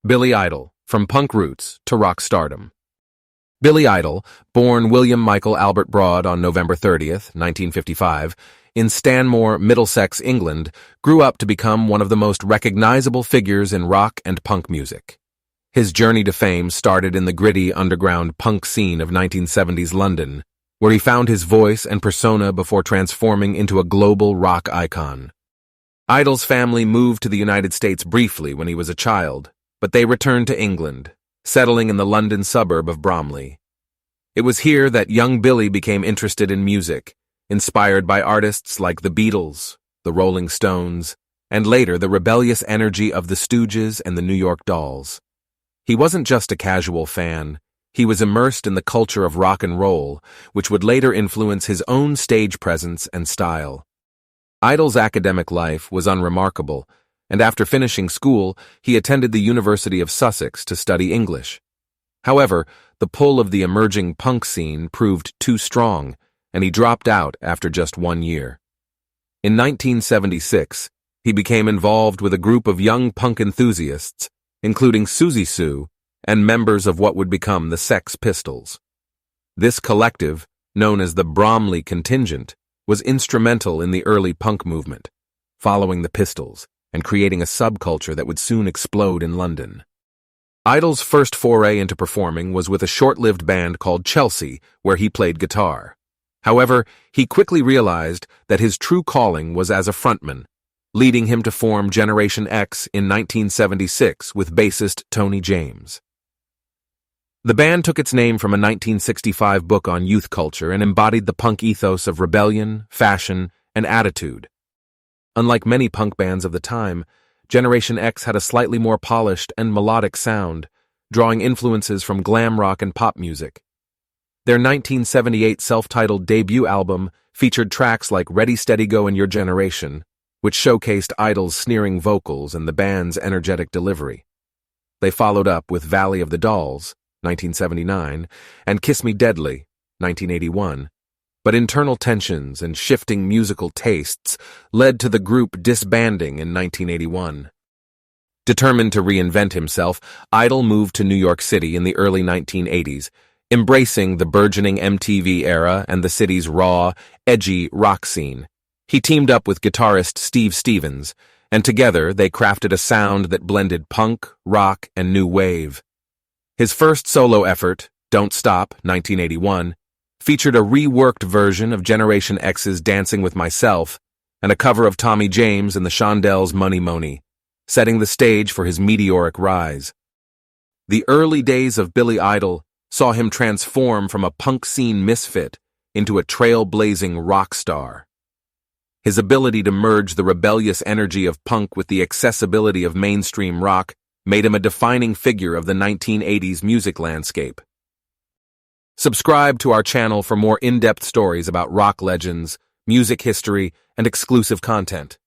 Billy Idol, from punk roots to rock stardom. Billy Idol, born William Michael Albert Broad on November 30th, 1955, in Stanmore, Middlesex, England, grew up to become one of the most recognizable figures in rock and punk music. His journey to fame started in the gritty underground punk scene of 1970s London, where he found his voice and persona before transforming into a global rock icon. Idol's family moved to the United States briefly when he was a child, but they returned to England, settling in the London suburb of Bromley. It was here that young Billy became interested in music, inspired by artists like the Beatles, the Rolling Stones, and later the rebellious energy of the Stooges and the New York Dolls. He wasn't just a casual fan, he was immersed in the culture of rock and roll, which would later influence his own stage presence and style. Idol's academic life was unremarkable, and after finishing school, he attended the University of Sussex to study English. However, the pull of the emerging punk scene proved too strong, and he dropped out after just 1 year. In 1976, he became involved with a group of young punk enthusiasts, including Siouxsie Sioux and members of what would become the Sex Pistols. This collective, known as the Bromley Contingent, was instrumental in the early punk movement, following the Pistols and creating a subculture that would soon explode in London. Idol's first foray into performing was with a short-lived band called Chelsea, where he played guitar. However, he quickly realized that his true calling was as a frontman, leading him to form Generation X in 1976 with bassist Tony James. The band took its name from a 1965 book on youth culture and embodied the punk ethos of rebellion, fashion, and attitude. Unlike many punk bands of the time, Generation X had a slightly more polished and melodic sound, drawing influences from glam rock and pop music. Their 1978 self-titled debut album featured tracks like Ready Steady Go and Your Generation, which showcased Idol's sneering vocals and the band's energetic delivery. They followed up with Valley of the Dolls, 1979, and Kiss Me Deadly, 1981, but internal tensions and shifting musical tastes led to the group disbanding in 1981. Determined to reinvent himself, Idol moved to New York City in the early 1980s, embracing the burgeoning MTV era and the city's raw, edgy rock scene. He teamed up with guitarist Steve Stevens, and together they crafted a sound that blended punk, rock, and new wave. His first solo effort, Don't Stop, 1981, featured a reworked version of Generation X's Dancing with Myself and a cover of Tommy James and the Shondells' Money Money, setting the stage for his meteoric rise. The early days of Billy Idol saw him transform from a punk scene misfit into a trailblazing rock star. His ability to merge the rebellious energy of punk with the accessibility of mainstream rock made him a defining figure of the 1980s music landscape. Subscribe to our channel for more in-depth stories about rock legends, music history, and exclusive content.